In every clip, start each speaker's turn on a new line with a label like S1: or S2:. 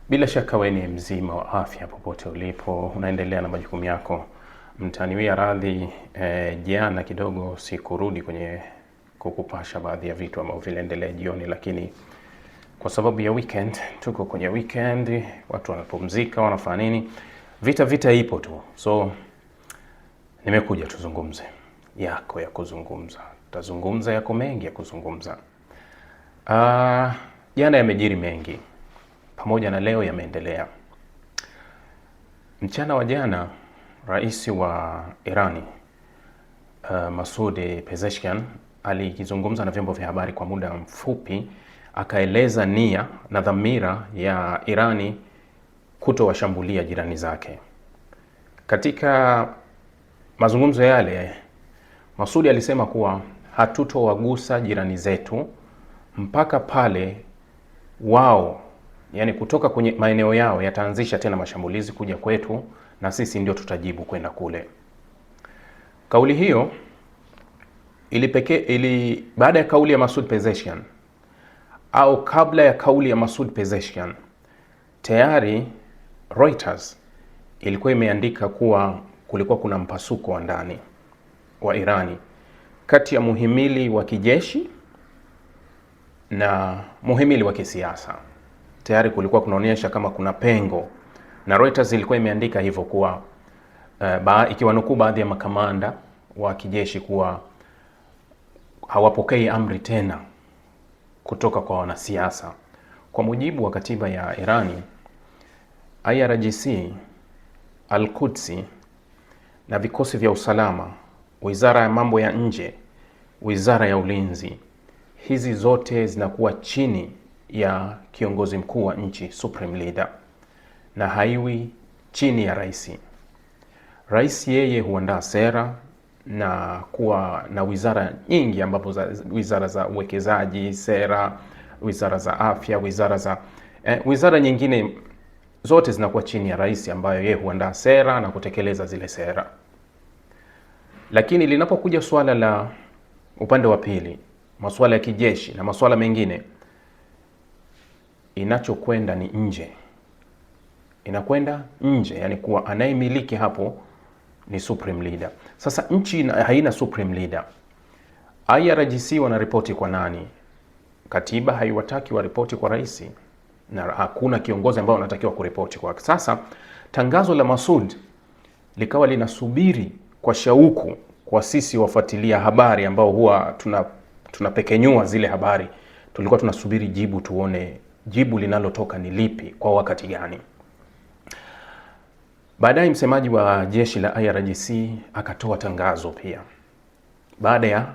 S1: Bila shaka wewe ni mzima wa afya popote ulipo, unaendelea na majukumu yako. Mtaniwia radhi, jana kidogo sikurudi kwenye kukupasha baadhi ya vitu ambavyo vinaendelea jioni, lakini kwa sababu ya weekend, tuko kwenye weekend, watu wanapumzika, wanafanya nini? Vita ipo tu. So nimekuja tuzungumze yako ya kuzungumza. Tazungumza yako mengi ya kuzungumza. Jana yamejiri mengi, pamoja na leo yameendelea. Mchana wa jana, rais wa Irani Masoud Pezeshkian alikizungumza na vyombo vya habari kwa muda mfupi, akaeleza nia na dhamira ya Irani kutowashambulia jirani zake. Katika mazungumzo yale, Masoud alisema kuwa hatutowagusa jirani zetu mpaka pale wao, yani kutoka kwenye maeneo yao, yataanzisha tena mashambulizi kuja kwetu, na sisi ndio tutajibu kwenda kule. Kauli hiyo baada ya kauli ya Masoud Pezeshkian, au kabla ya kauli ya Masoud Pezeshkian, tayari Reuters ilikuwa imeandika kuwa kulikuwa kuna mpasuko wa ndani wa Irani kati ya muhimili wa kijeshi na muhimili wa kisiasa. Tayari kulikuwa kunaonyesha kama kuna pengo, na Reuters ilikuwa imeandika hivyo kuwa ikiwanukuu baadhi ya makamanda wa kijeshi kuwa hawapokei amri tena kutoka kwa wanasiasa. Kwa mujibu wa katiba ya Irani, IRGC, Al-Quds na vikosi vya usalama, wizara ya mambo ya nje, wizara ya ulinzi, hizi zote zinakuwa chini ya kiongozi mkuu wa nchi, supreme leader, na haiwi chini ya rais. Rais yeye huandaa sera na kuwa na wizara nyingi, ambapo wizara za uwekezaji, sera, wizara za afya, wizara nyingine zote zinakuwa chini ya rais, ambayo yeye huandaa sera na kutekeleza zile sera. Lakini linapokuja swala la upande wa pili, masuala ya kijeshi na masuala mengine, inachokwenda ni nje, inakwenda nje, yani kuwa anayemiliki hapo ni supreme leader. Sasa nchi haina supreme leader. IRGC wanaripoti kwa nani? Katiba haiwataki waripoti kwa rais, na hakuna kiongozi ambaye anatakiwa kuripoti kwa. Sasa tangazo la Masoud likawa linasubiri kwa shauku kwa sisi wafuatilia habari ambao huwa tunapekenyua zile habari. Tulikuwa tunasubiri jibu, tuone jibu linalotoka ni lipi kwa wakati gani. Baadaye msemaji wa jeshi la IRGC akatoa tangazo pia. Baada ya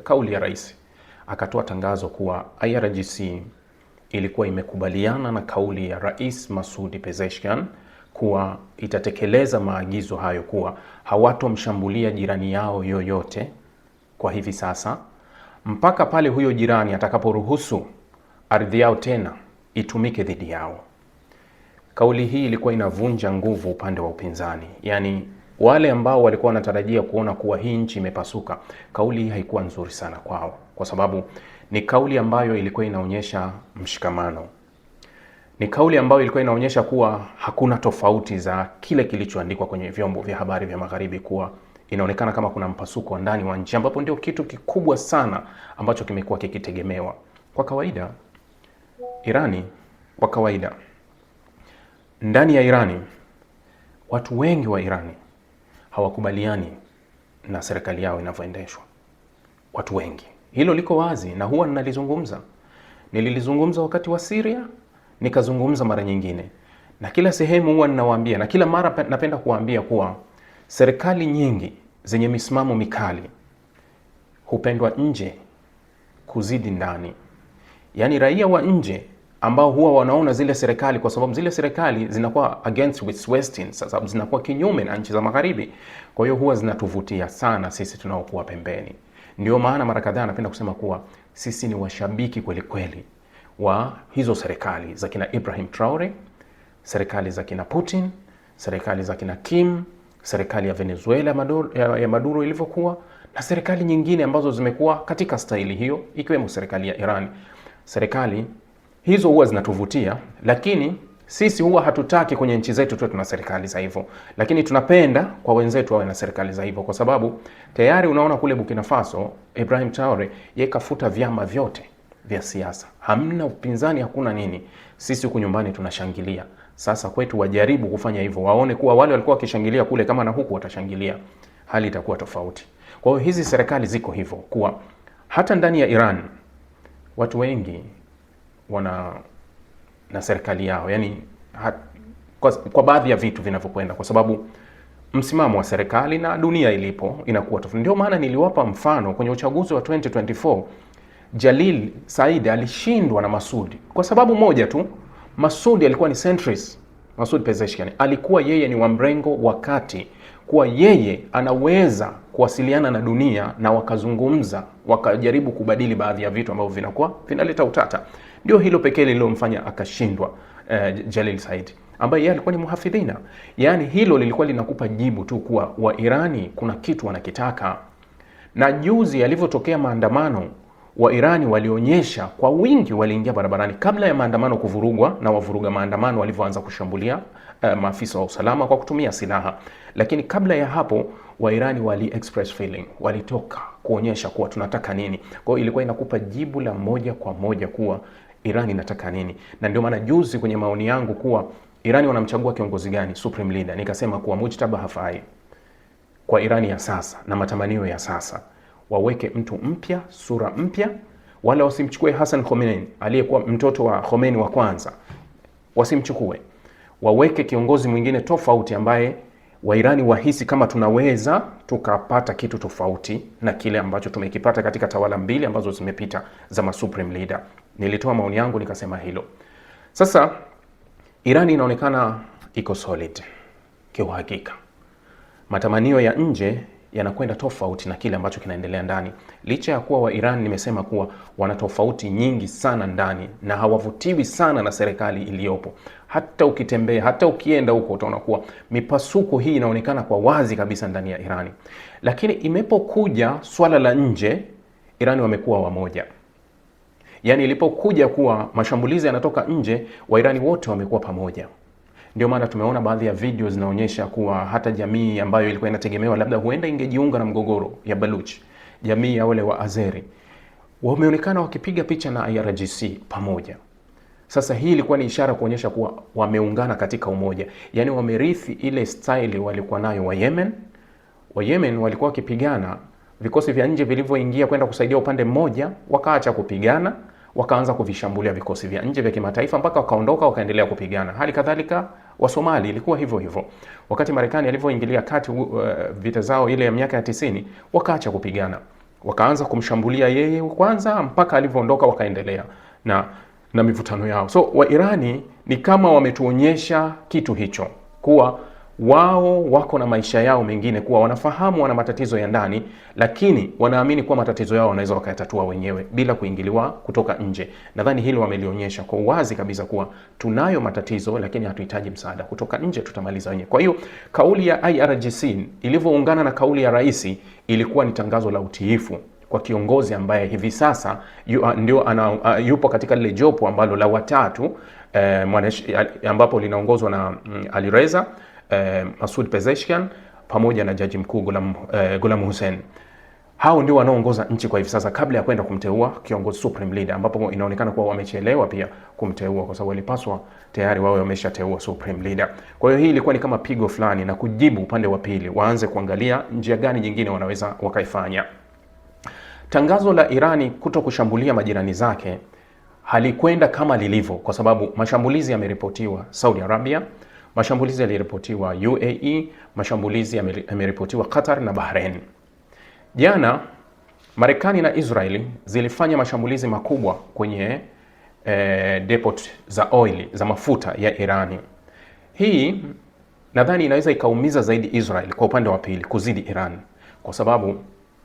S1: kauli ya rais, akatoa tangazo kuwa IRGC ilikuwa imekubaliana na kauli ya Rais Masoud Pezeshkian kuwa itatekeleza maagizo hayo, kuwa hawatomshambulia jirani yao yoyote kwa hivi sasa mpaka pale huyo jirani atakaporuhusu ardhi yao tena itumike dhidi yao. Kauli hii ilikuwa inavunja nguvu upande wa upinzani, yani wale ambao walikuwa wanatarajia kuona kuwa hii nchi imepasuka. Kauli hii haikuwa nzuri sana kwao, kwa sababu ni kauli ambayo ilikuwa inaonyesha mshikamano, ni kauli ambayo ilikuwa inaonyesha kuwa hakuna tofauti za kile kilichoandikwa kwenye vyombo vya habari vya magharibi, kuwa inaonekana kama kuna mpasuko ndani wa nchi, ambapo ndio kitu kikubwa sana ambacho kimekuwa kikitegemewa. Kwa kawaida Irani, kwa kawaida ndani ya Irani, watu wengi wa Irani hawakubaliani na serikali yao inavyoendeshwa. Watu wengi, hilo liko wazi, na huwa nililizungumza wakati wa Syria, nikazungumza mara nyingine, na kila sehemu huwa ninawaambia, na kila mara napenda kuwaambia kuwa serikali nyingi zenye misimamo mikali hupendwa nje kuzidi ndani. Yani raia wa nje ambao huwa wanaona zile serikali, kwa sababu zile serikali zinakuwa against with Western, sababu zinakuwa kinyume na nchi za magharibi, kwa hiyo huwa zinatuvutia sana sisi tunaokuwa pembeni. Ndio maana mara kadhaa napenda kusema kuwa sisi ni washabiki kweli kweli wa hizo serikali za kina Ibrahim Traore, serikali za kina Putin, serikali za kina Kim, serikali ya Venezuela ya Maduro ilivyokuwa, na serikali nyingine ambazo zimekuwa katika staili hiyo, ikiwemo serikali ya Iran. Serikali hizo huwa zinatuvutia, lakini Sisi huwa hatutaki kwenye nchi zetu tuwe tuna serikali za hivyo, lakini tunapenda kwa wenzetu wawe na serikali za hivyo, kwa sababu tayari unaona kule Burkina Faso Ibrahim Traore yeye kafuta vyama vyote vya siasa, hamna upinzani, hakuna nini. Sisi huku nyumbani tunashangilia. Sasa kwetu wajaribu kufanya hivyo, waone kuwa wale walikuwa wakishangilia kule kama na huku watashangilia, hali itakuwa tofauti. Kwa hiyo hizi serikali ziko hivyo, kuwa hata ndani ya Iran watu wengi wana na serikali yao, yani kwa baadhi ya vitu vinavyokwenda, kwa sababu msimamo wa serikali na dunia ilipo inakuwa tofauti. Ndio maana niliwapa mfano kwenye uchaguzi wa 2024 Jalil Said alishindwa na Masudi kwa sababu moja tu. Masudi alikuwa ni centrist, Masudi Pezeshkian alikuwa yeye ni wa mrengo wa kati, kuwa yeye anaweza kuwasiliana na dunia na wakazungumza, wakajaribu kubadili baadhi ya vitu ambavyo vinakuwa vinaleta utata. Ndio hilo pekee lililomfanya akashindwa Jalil Said, ambaye yeye alikuwa ni muhafidhina. Yaani hilo lilikuwa linakupa jibu tu kuwa wa Irani kuna kitu wanakitaka. Na juzi yalivyotokea maandamano, wa Irani walionyesha kwa wingi, waliingia barabarani kabla ya maandamano kuvurugwa na wavuruga maandamano walivyoanza kushambulia maafisa wa usalama kwa kutumia silaha. Lakini kabla ya hapo wa Irani wali express feeling, walitoka kuonyesha kuwa tunataka nini. Kwa hiyo ilikuwa inakupa jibu la moja kwa moja kuwa Irani inataka nini. Na ndio maana juzi kwenye maoni yangu kuwa Irani wanamchagua kiongozi gani, supreme leader, nikasema kuwa Mujtaba hafai kwa Irani ya sasa na matamanio ya sasa. Waweke mtu mpya, sura mpya, wala wasimchukue Hassan Khomeini aliyekuwa mtoto wa Khomeini wa kwanza, wasimchukue. Waweke kiongozi mwingine tofauti ambaye Wairani wahisi kama tunaweza tukapata kitu tofauti na kile ambacho tumekipata katika tawala mbili ambazo zimepita za ma supreme leader. Nilitoa maoni yangu nikasema hilo. Sasa Irani inaonekana iko solid kiuhakika. Matamanio ya nje yanakwenda tofauti na kile ambacho kinaendelea ndani. Licha ya kuwa wa Iran nimesema kuwa wana tofauti nyingi sana ndani na hawavutiwi sana na serikali iliyopo. Hata ukitembea, hata ukienda huko utaona kuwa mipasuko hii inaonekana kwa wazi kabisa ndani ya Irani. Lakini imepokuja swala la nje, Irani wamekuwa wamoja. Yaani ilipokuja kuwa mashambulizi yanatoka nje, Wairani wote wamekuwa pamoja. Ndio maana tumeona baadhi ya video zinaonyesha kuwa hata jamii ambayo ilikuwa inategemewa labda huenda ingejiunga na mgogoro ya Baluch, jamii ya wale wa Azeri, wameonekana wakipiga picha na IRGC pamoja. Sasa hii ilikuwa ni ishara kuonyesha kuwa wameungana katika umoja. Yaani wamerithi ile style walikuwa nayo wa Yemen. Wa Yemen walikuwa wakipigana, vikosi vya nje vilivyoingia kwenda kusaidia upande mmoja, wakaacha kupigana, wakaanza kuvishambulia vikosi vya nje vya kimataifa mpaka wakaondoka wakaendelea kupigana. Hali kadhalika wa Somali ilikuwa hivyo hivyo. Wakati Marekani alivyoingilia kati vita zao ile ya miaka ya 90, wakaacha kupigana. Wakaanza kumshambulia yeye kwanza mpaka alivyoondoka wakaendelea na mivutano yao. So wa Irani ni kama wametuonyesha kitu hicho, kuwa wao wako na maisha yao mengine, kuwa wanafahamu wana matatizo ya ndani, lakini wanaamini kuwa matatizo yao wanaweza wakayatatua wenyewe bila kuingiliwa kutoka nje. Nadhani hilo wamelionyesha kwa wazi kabisa kuwa tunayo matatizo, lakini hatuhitaji msaada kutoka nje, tutamaliza wenyewe. Kwa hiyo kauli ya IRGC ilivyoungana na kauli ya rais ilikuwa ni tangazo la utiifu kwa kiongozi ambaye hivi sasa yupo katika lile jopo ambalo la watatu ambapo linaongozwa na Alireza, Masoud Pezeshkian pamoja na jaji mkuu Ghulam Hussein. Hao ndio wanaoongoza nchi kwa hivi sasa kabla ya kwenda kumteua kiongozi supreme leader, ambapo inaonekana kuwa wamechelewa pia kumteua kwa sababu walipaswa tayari wawe wameshateua supreme leader. Kwa hiyo hii ilikuwa ni kama pigo fulani na kujibu upande wa pili, waanze kuangalia njia gani nyingine wanaweza wakaifanya. Tangazo la Irani kuto kushambulia majirani zake halikwenda kama lilivyo, kwa sababu mashambulizi yameripotiwa Saudi Arabia, mashambulizi yaliripotiwa UAE, mashambulizi yameripotiwa Qatar na Bahrain. Jana Marekani na Israeli zilifanya mashambulizi makubwa kwenye depot za oil za mafuta ya Irani. Hii nadhani inaweza ikaumiza zaidi Israeli kwa upande wa pili kuzidi Iran, kwa sababu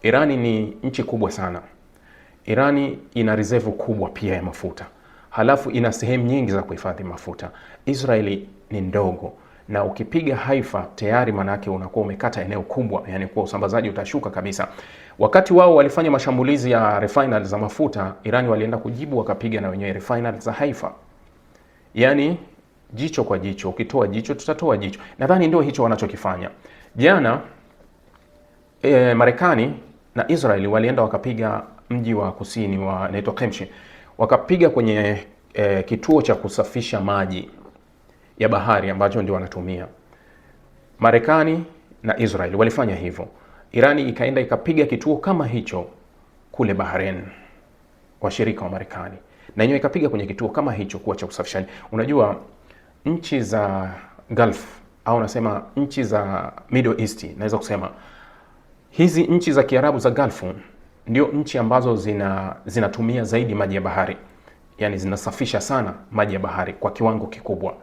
S1: Irani ni nchi kubwa sana. Irani ina reserve kubwa pia ya mafuta. Halafu ina sehemu nyingi za kuhifadhi mafuta. Israeli ni ndogo, na ukipiga Haifa tayari manake unakuwa umekata eneo kubwa, yani kwa usambazaji utashuka kabisa. Wakati wao walifanya mashambulizi ya refinery za mafuta, Irani walienda kujibu wakapiga na wenyewe refinery za Haifa. Yani jicho kwa jicho, ukitoa jicho tutatoa jicho. Nadhani ndio hicho wanachokifanya. Jana Marekani na Israeli walienda wakapiga mji wa kusini wa naitwa Kemshi, wakapiga kwenye kituo cha kusafisha maji ya bahari ambacho ndio wanatumia. Marekani na Israeli walifanya hivyo. Irani ikaenda ikapiga kituo kama hicho kule Bahrain, washirika wa Marekani, na yenyewe ikapiga kwenye kituo kama hicho kuwa cha kusafishaji. Unajua nchi za Gulf au nasema nchi za Middle East, naweza kusema hizi nchi za Kiarabu za Gulf ndio nchi ambazo zinatumia zaidi maji ya bahari, yani zinasafisha sana maji ya bahari kwa kiwango kikubwa,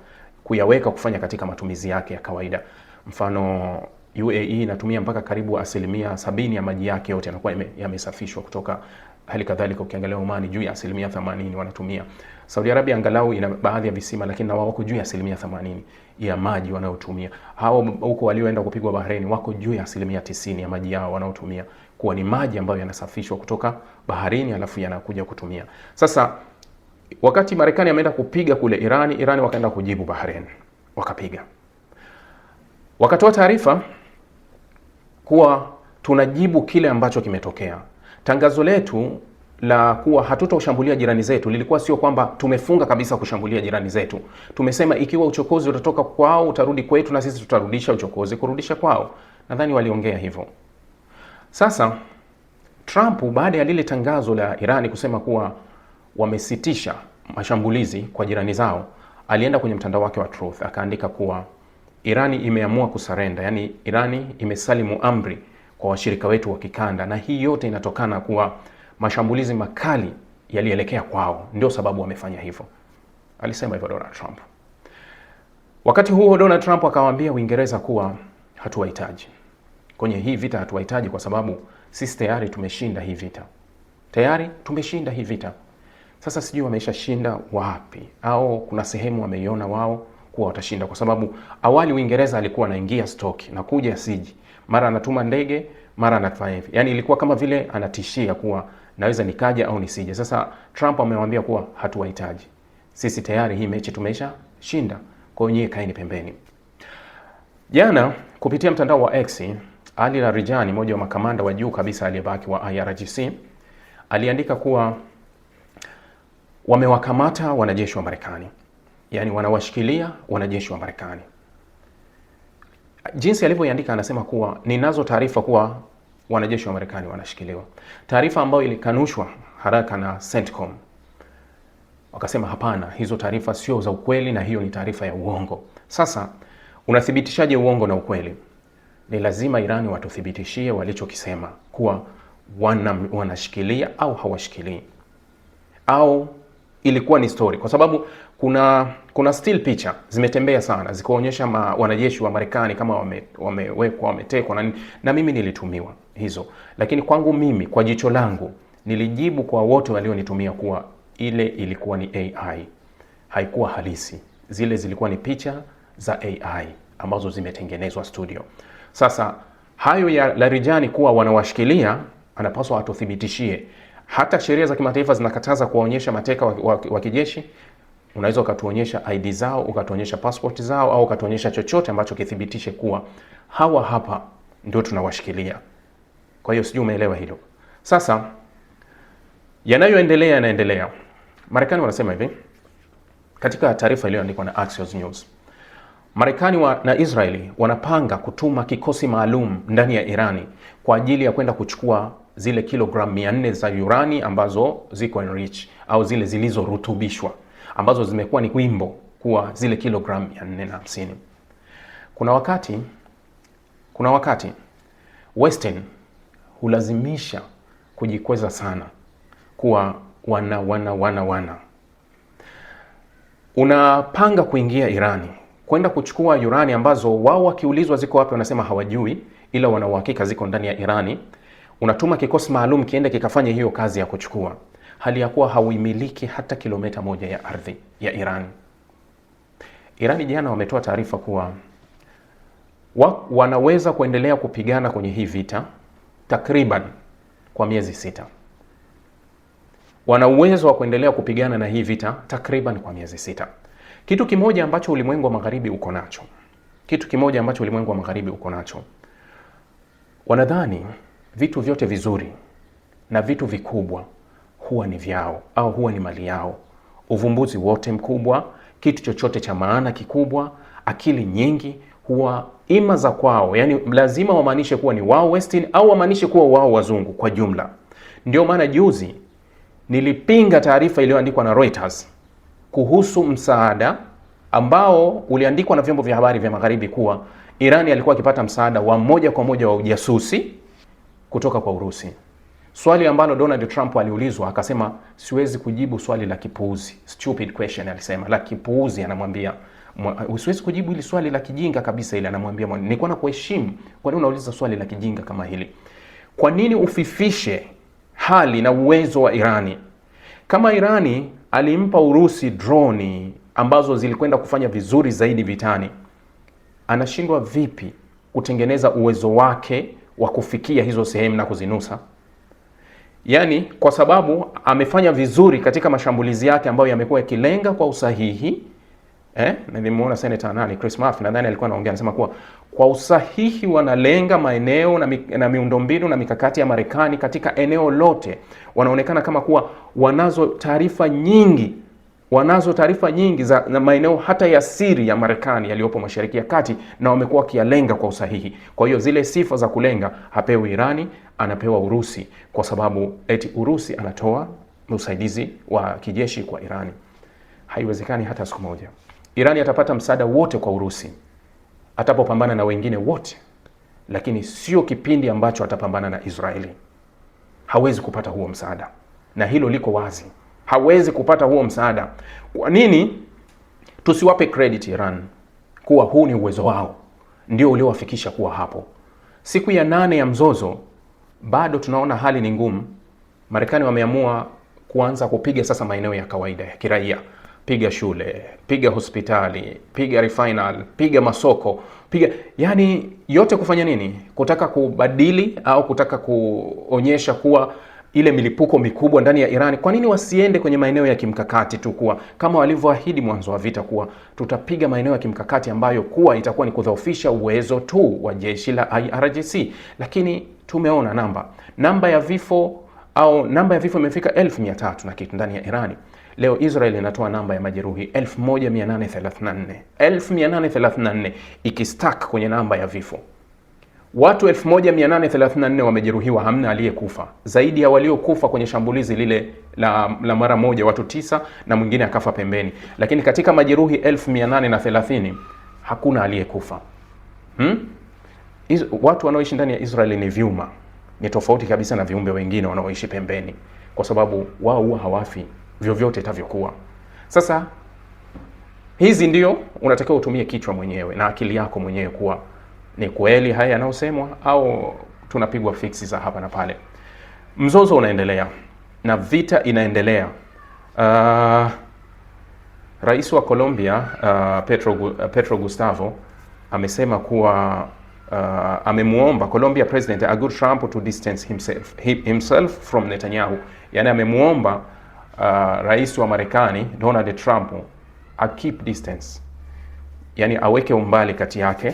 S1: kuyaweka kufanya katika matumizi yake ya kawaida. Mfano UAE inatumia mpaka karibu 70% ya maji yake yote yanakuwa yamesafishwa kutoka. Hali kadhalika ukiangalia Omani juu ya 80% wanatumia. Saudi Arabia angalau ina baadhi ya visima, lakini na wao wako juu ya 80% ya maji wanayotumia. Hao huko walioenda kupigwa Bahrain wako juu ya 90% ya maji yao wanaotumia kuwa ni maji ambayo yanasafishwa kutoka baharini alafu yanakuja kutumia. Sasa wakati Marekani ameenda kupiga kule Irani wakaenda kujibu Bahrain, wakapiga. Wakatoa taarifa kuwa tunajibu kile ambacho kimetokea. Tangazo letu la kuwa hatutashambulia jirani zetu lilikuwa sio kwamba tumefunga kabisa kushambulia jirani zetu. Tumesema ikiwa uchokozi utatoka kwao utarudi kwetu, na sisi tutarudisha uchokozi kurudisha kwao. Nadhani waliongea hivyo. Sasa Trump baada ya lile tangazo la Irani kusema kuwa wamesitisha mashambulizi kwa jirani zao, alienda kwenye mtandao wake wa Truth akaandika kuwa Irani imeamua kusarenda, yani Irani imesalimu amri kwa washirika wetu wa kikanda, na hii yote inatokana kuwa mashambulizi makali yalielekea kwao, ndio sababu wamefanya hivyo. Alisema hivyo Donald Trump. Wakati huo Donald Trump akawaambia Uingereza kuwa hatuwahitaji kwenye hii vita, hatuwahitaji kwa sababu sisi tayari tumeshinda hii vita. Tayari tumeshinda hii vita. Sasa sijui wameshashinda wapi, au kuna sehemu wameiona wao kuwa watashinda, kwa sababu awali Uingereza alikuwa anaingia stoki na kuja siji, mara anatuma ndege, mara anafanya hivi. Yani ilikuwa kama vile anatishia kuwa naweza nikaja au nisije. Sasa Trump amemwambia kuwa hatuwahitaji. Sisi tayari hii mechi tumesha shinda. Kwa hiyo nyie kaeni pembeni. Jana kupitia mtandao wa X, Ali Larijani, mmoja wa makamanda wa juu kabisa aliyebaki wa IRGC, aliandika kuwa wamewakamata wanajeshi wa Marekani. Yani wanawashikilia wanajeshi wa Marekani. Jinsi alivyoandika anasema kuwa ninazo taarifa kuwa wanajeshi wa Marekani wanashikiliwa. Taarifa ambayo ilikanushwa haraka na CENTCOM. Wakasema hapana, hizo taarifa sio za ukweli na hiyo ni taarifa ya uongo. Sasa unathibitishaje uongo na ukweli? Ni lazima Irani watuthibitishie walichokisema kuwa wanashikilia au hawashikilii, au ilikuwa ni story, kwa sababu kuna still picha zimetembea sana zikaonyesha wanajeshi wa Marekani kama wamewekwa, wametekwa na nini, na mimi nilitumiwa hizo. Lakini kwangu mimi, kwa jicho langu, nilijibu kwa wote walionitumia kuwa ile ilikuwa ni AI, haikuwa halisi. Zile zilikuwa ni picha za AI ambazo zimetengenezwa studio. Sasa hayo ya Larijani kuwa wanawashikilia, anapaswa atuthibitishie. Hata sheria za kimataifa zinakataza kuwaonyesha mateka wa kijeshi. Unaweza ukatuonyesha ID zao, ukatuonyesha passport zao, au ukatuonyesha chochote ambacho kithibitishe kuwa hawa hapa ndio tunawashikilia. Kwa hiyo sijui umeelewa hilo. Sasa yanaendelea. Marekani wanasema hivi katika taarifa iliyoandikwa na Axios News. Marekani na Israeli wanapanga kutuma kikosi maalum ndani ya Irani kwa ajili ya kwenda kuchukua zile kilogram 400 za urani ambazo ziko enrich au zile zilizorutubishwa ambazo zimekuwa ni wimbo kuwa zile kilogram 450. Kuna wakati Western hulazimisha kujikweza sana kuwa wana unapanga kuingia Irani kwenda kuchukua urani ambazo wao wakiulizwa ziko wapi wanasema hawajui, ila wana uhakika ziko ndani ya Irani. Unatuma kikosi maalum kiende kikafanya hiyo kazi ya kuchukua, hali ya kuwa hauimiliki hata kilomita 1 ya ardhi ya Irani. Irani jana wametoa taarifa kuwa wanaweza kuendelea kupigana kwenye hii vita takriban kwa miezi 6. Wana uwezo wa kuendelea kupigana na hii vita takriban kwa miezi 6. Kitu kimoja ambacho ulimwengu wa magharibi uko nacho, wanadhani vitu vyote vizuri na vitu vikubwa huwa ni vyao au huwa ni mali yao. Uvumbuzi wote mkubwa, kitu chochote cha maana kikubwa, akili nyingi huwa ima za kwao, yani lazima wamaanishe kuwa ni wao Western au wamaanishe kuwa wao wazungu kwa jumla. Ndio maana juzi nilipinga taarifa iliyoandikwa na Reuters kuhusu msaada ambao uliandikwa na vyombo vya habari vya magharibi kuwa Irani alikuwa akipata msaada wa moja kwa moja wa ujasusi kutoka kwa Urusi. Swali ambalo Donald Trump aliulizwa akasema, siwezi kujibu swali la kipuuzi, stupid question alisema, la kipuuzi. Anamwambia, siwezi kujibu hili swali la kijinga kabisa ile. Anamwambia, nilikuwa na kuheshimu, kwa nini unauliza swali la kijinga kama hili? Kwa nini ufifishe hali na uwezo wa Irani? Kama Irani alimpa Urusi droni ambazo zilikwenda kufanya vizuri zaidi vitani, anashindwa vipi kutengeneza uwezo wake wa kufikia hizo sehemu na kuzinusa? Yani kwa sababu amefanya vizuri katika mashambulizi yake ambayo yamekuwa yakilenga kwa usahihi. Na nimeona Senator Chris Murphy nadhani alikuwa anaongea, anasema kuwa kwa usahihi wanalenga maeneo na miundombinu na mikakati ya Marekani katika eneo lote. Wanaonekana kama kuwa wanazo taarifa nyingi za maeneo hata ya siri ya Marekani yaliyopo Mashariki ya Kati, na wamekuwa wakiyalenga kwa usahihi. Kwa hiyo zile sifa za kulenga hapewi Irani, anapewa Urusi, kwa sababu eti Urusi anatoa usaidizi wa kijeshi kwa Irani. Haiwezekani hata siku moja. Irani atapata msaada wote kwa Urusi atapopambana na wengine wote, lakini sio kipindi ambacho atapambana na Israeli. Hawezi kupata huo msaada, na hilo liko wazi. Hawezi kupata huo msaada. Kwa nini tusiwape credit Iran kuwa huu ni uwezo wao ndio uliowafikisha kuwa hapo? Siku ya 8 ya mzozo bado tunaona hali ni ngumu. Marekani wameamua kuanza kupiga sasa maeneo ya kawaida ya kiraia. Piga shule, piga hospitali, piga refinery, piga masoko, yani yote kufanya nini? Kutaka kubadili au kutaka kuonyesha kuwa ile milipuko mikubwa ndani ya Irani. Kwa nini wasiende kwenye maeneo ya kimkakati tu, kuwa kama walivyoahidi mwanzo wa vita kuwa tutapiga maeneo ya kimkakati ambayo kuwa itakuwa ni kudhoofisha uwezo tu wa jeshi la IRGC? Lakini tumeona namba ya vifo imefika 1300 na kitu ndani ya Irani. Leo Israel inatoa namba ya majeruhi 1834 ikistack kwenye namba ya vifo. Watu 1834 wamejeruhiwa, hamna aliyekufa. Zaidi ya waliokufa kwenye shambulizi lile la mara moja, watu 9 na mwingine akafa pembeni. Lakini katika majeruhi 1830 hakuna aliyekufa. Watu wanaoishi ndani ya Israeli ni vyuma. Ni tofauti kabisa na viumbe wengine wanaoishi pembeni, kwa sababu wao huwa hawafi vyovyote itavyokuwa. Sasa hizi ndio unatakiwa utumie kichwa mwenyewe na akili yako mwenyewe kuwa ni kweli haya yanayosemwa au tunapigwa fiksi za hapa na pale. Mzozo unaendelea na vita inaendelea. Rais wa Colombia Petro Gustavo amesema kuwa amemuomba Colombia President Agur Trump to distance himself from Netanyahu. Yani amemuomba rais wa Marekani Donald Trump a keep distance, yani aweke umbali kati yake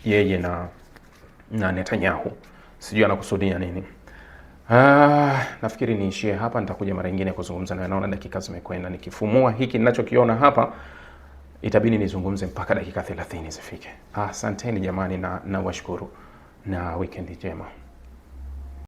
S1: yeye na Netanyahu. Sijui anakusudia nini. Nafikiri niishie hapa, nitakuja mara nyingine kuzungumza na naona dakika zimekwenda. Nikifumua hiki ninachokiona hapa itabidi nizungumze mpaka dakika 30 zifike. Asanteni jamani, na washukuru na weekend njema.